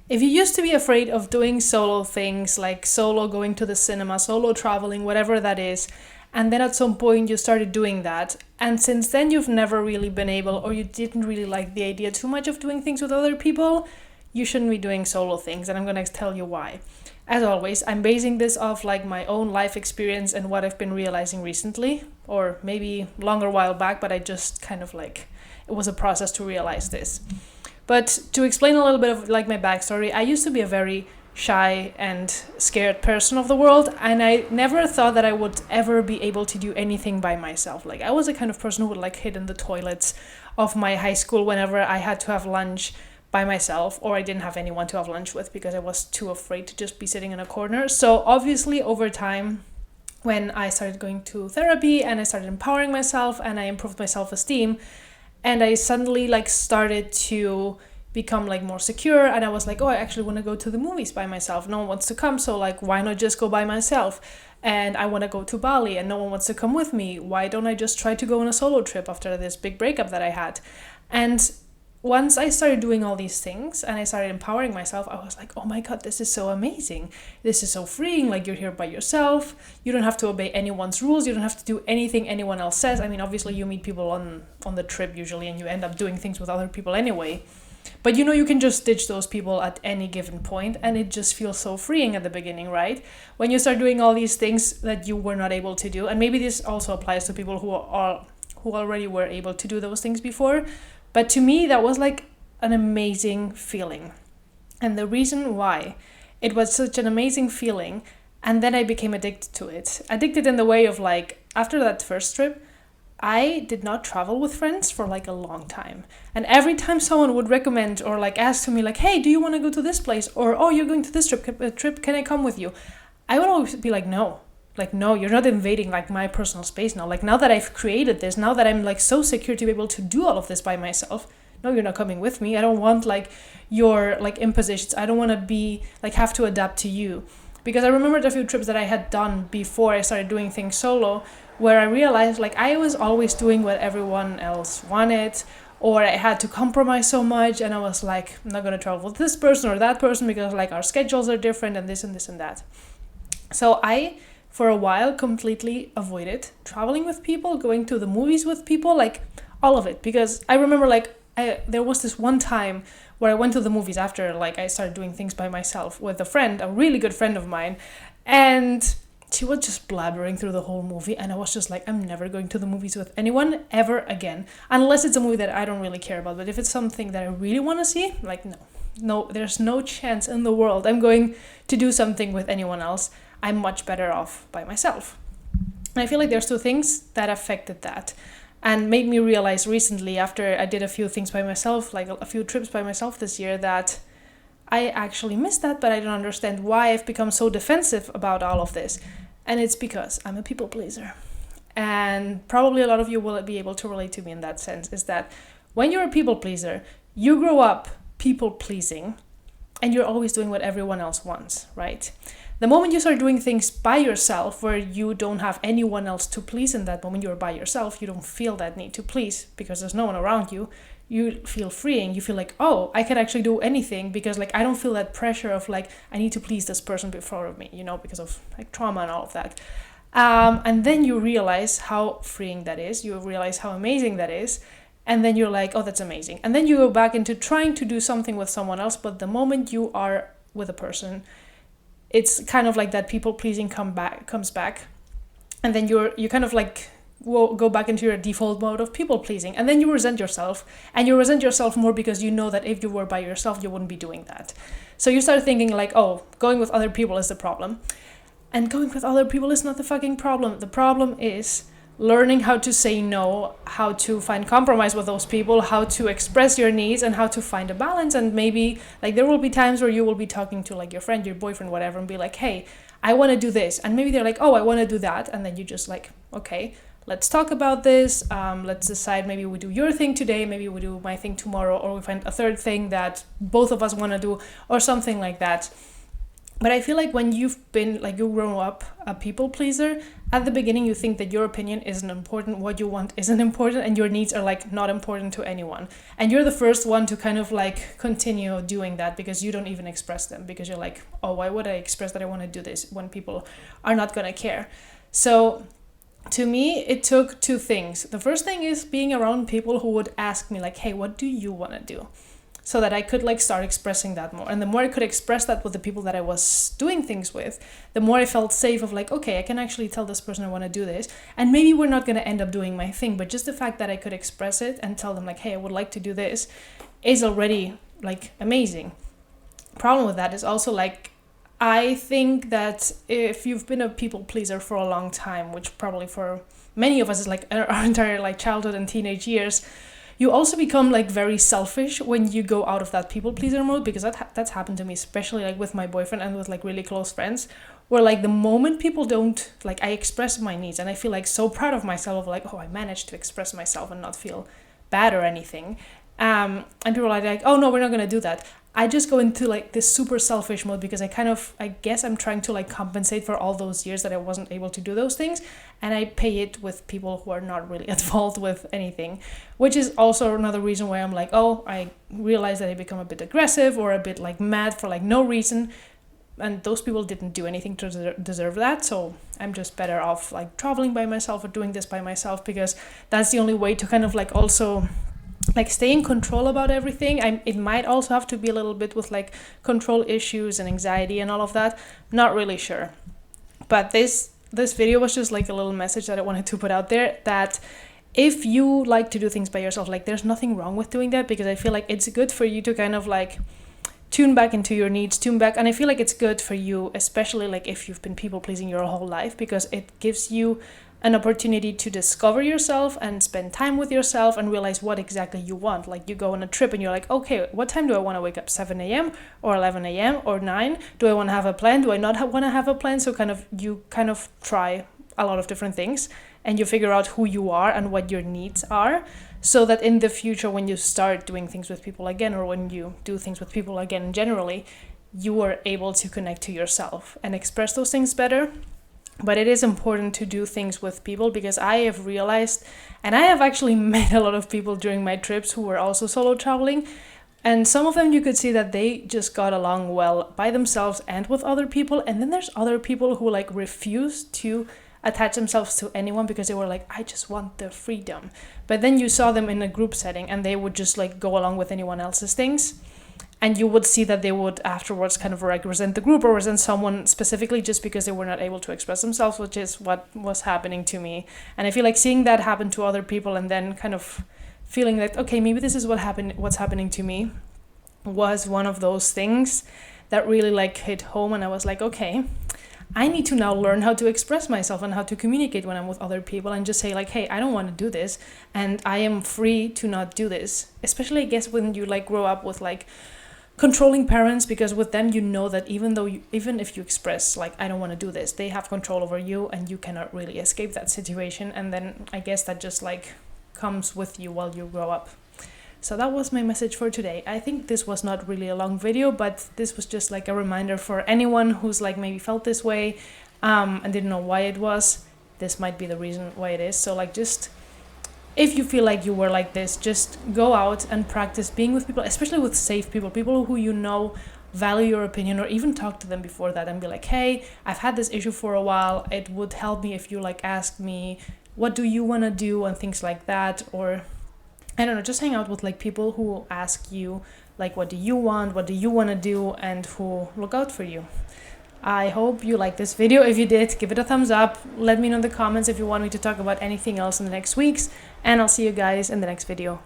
If you used to be afraid of doing solo things like solo going to the cinema, solo traveling, whatever that is, and then at some point you started doing that, and since then you've never really been able, or you didn't really like the idea too much of doing things with other people, you shouldn't be doing solo things, and I'm going to tell you why. As always, I'm basing this off like my own life experience and what I've been realizing recently, or maybe longer while back, but I just kind of like, it was a process to realize this. But to explain a little bit of like my backstory, I used to be a very shy and scared person of the world, and I never thought that I would ever be able to do anything by myself. Like I was the kind of person who would like hid in the toilets of my high school whenever I had to have lunch by myself, or I didn't have anyone to have lunch with because I was too afraid to just be sitting in a corner. So obviously over time, when I started going to therapy and I started empowering myself and I improved my self-esteem, and I suddenly like started to become like more secure, and I was like, oh, I actually want to go to the movies by myself. No one wants to come, so like why not just go by myself? And I want to go to Bali and no one wants to come with me. Why don't I just try to go on a solo trip after this big breakup that I had? And once I started doing all these things and I started empowering myself, I was like, oh my God, this is so amazing. This is so freeing. Like, you're here by yourself. You don't have to obey anyone's rules. You don't have to do anything anyone else says. I mean, obviously you meet people on the trip usually, and you end up doing things with other people anyway. But you can just ditch those people at any given point, and it just feels so freeing at the beginning, right? When you start doing all these things that you were not able to do, and maybe this also applies to people who already were able to do those things before. But to me, that was like an amazing feeling. And the reason why it was such an amazing feeling, and then I became addicted to it. Addicted in the way of like, after that first trip, I did not travel with friends for like a long time. And every time someone would recommend or like ask me like, hey, do you want to go to this place? Or, oh, you're going to this trip, can I come with you? I would always be like, no. Like, no, you're not invading like my personal space now. Like, now that I've created this, now that I'm like so secure to be able to do all of this by myself, no, you're not coming with me. I don't want like your like impositions. I don't want to be like have to adapt to you. Because I remembered a few trips that I had done before I started doing things solo, where I realized like I was always doing what everyone else wanted, or I had to compromise so much, and I was like, I'm not going to travel with this person or that person because like our schedules are different and this and this and that. So I, for a while, completely avoided traveling with people, going to the movies with people, like all of it. Because I remember like there was this one time where I went to the movies after like I started doing things by myself with a friend, a really good friend of mine, and she was just blabbering through the whole movie, and I was just like, I'm never going to the movies with anyone ever again, unless it's a movie that I don't really care about. But if it's something that I really want to see, like no, there's no chance in the world I'm going to do something with anyone else. I'm much better off by myself. And I feel like there's two things that affected that and made me realize recently, after I did a few things by myself, like a few trips by myself this year, that I actually missed that, but I don't understand why I've become so defensive about all of this. And it's because I'm a people pleaser. And probably a lot of you will be able to relate to me in that sense, is that when you're a people pleaser, you grow up people pleasing, and you're always doing what everyone else wants, right? The moment you start doing things by yourself, where you don't have anyone else to please in that moment, you're by yourself, you don't feel that need to please because there's no one around you, you feel freeing. You feel like, oh, I can actually do anything because like I don't feel that pressure of like, I need to please this person before of me, because of like trauma and all of that. And then you realize how freeing that is. You realize how amazing that is. And then you're like, oh, that's amazing. And then you go back into trying to do something with someone else. But the moment you are with a person, it's kind of like that people pleasing comes back. And then you kind of like go back into your default mode of people pleasing. And then you resent yourself. And you resent yourself more because you know that if you were by yourself, you wouldn't be doing that. So you start thinking like, oh, going with other people is the problem. And going with other people is not the fucking problem. The problem is learning how to say no, how to find compromise with those people, how to express your needs, and how to find a balance. And maybe like there will be times where you will be talking to like your friend, your boyfriend, whatever, and be like, hey, I want to do this. And maybe they're like, oh, I want to do that. And then you just like, okay, let's talk about this. Let's decide, maybe we do your thing today, maybe we do my thing tomorrow, or we find a third thing that both of us want to do, or something like that. But I feel like when you've been, like, you grow up a people pleaser, at the beginning you think that your opinion isn't important, what you want isn't important, and your needs are like not important to anyone. And you're the first one to kind of like continue doing that because you don't even express them, because you're like, oh, why would I express that I want to do this when people are not going to care? So to me, it took two things. The first thing is being around people who would ask me like, hey, what do you want to do? So that I could like start expressing that more. And the more I could express that with the people that I was doing things with, the more I felt safe of like, okay, I can actually tell this person I want to do this. And maybe we're not going to end up doing my thing, but just the fact that I could express it and tell them like, hey, I would like to do this is already like amazing. Problem with that is also like, I think that if you've been a people pleaser for a long time, which probably for many of us is like our entire like childhood and teenage years, you also become like very selfish when you go out of that people pleaser mode, because that's happened to me, especially like with my boyfriend and with like really close friends, where like the moment people don't, like, I express my needs and I feel like so proud of myself of like, oh, I managed to express myself and not feel bad or anything. And people are like, oh no, we're not gonna do that. I just go into like this super selfish mode because I guess I'm trying to like compensate for all those years that I wasn't able to do those things, and I pay it with people who are not really at fault with anything, which is also another reason why I'm like, oh, I realize that I become a bit aggressive or a bit like mad for like no reason, and those people didn't do anything to deserve that. So I'm just better off like traveling by myself or doing this by myself, because that's the only way to kind of like also like stay in control about everything. It might also have to be a little bit with like control issues and anxiety and all of that. Not really sure. But this video was just like a little message that I wanted to put out there, that if you like to do things by yourself, like there's nothing wrong with doing that, because I feel like it's good for you to kind of like tune back into your needs, tune back. And I feel like it's good for you, especially like if you've been people pleasing your whole life, because it gives you an opportunity to discover yourself and spend time with yourself and realize what exactly you want. Like you go on a trip and you're like, okay, what time do I want to wake up? 7 a.m. or 11 a.m. or 9? Do I want to have a plan? Do I not want to have a plan? So you kind of try a lot of different things and you figure out who you are and what your needs are, so that in the future when you start doing things with people again, or when you do things with people again generally, you are able to connect to yourself and express those things better. But it is important to do things with people, because I have realized, and I have actually met a lot of people during my trips who were also solo traveling, and some of them you could see that they just got along well by themselves and with other people. And then there's other people who like refuse to attach themselves to anyone because they were like, I just want the freedom. But then you saw them in a group setting and they would just like go along with anyone else's things. And you would see that they would afterwards kind of like resent the group or resent someone specifically just because they were not able to express themselves, which is what was happening to me. And I feel like seeing that happen to other people and then kind of feeling that, okay, maybe this is what's happening to me, was one of those things that really like hit home. And I was like, okay, I need to now learn how to express myself and how to communicate when I'm with other people, and just say like, hey, I don't want to do this and I am free to not do this. Especially, I guess, when you like grow up with like controlling parents, because with them you know that even if you express like, I don't want to do this, they have control over you and you cannot really escape that situation. And then I guess that just like comes with you while you grow up. So that was my message for today. I think this was not really a long video, but this was just like a reminder for anyone who's like maybe felt this way and didn't know why it was. This might be the reason why it is. So like, just if you feel like you were like this, just go out and practice being with people, especially with safe people who you know value your opinion, or even talk to them before that and be like, hey, I've had this issue for a while. It would help me if you like asked me, what do you want to do, and things like that. Or I don't know, just hang out with like people who ask you like, what do you want to do, and who look out for you. I hope you liked this video. If you did, give it a thumbs up. Let me know in the comments if you want me to talk about anything else in the next weeks, and I'll see you guys in the next video.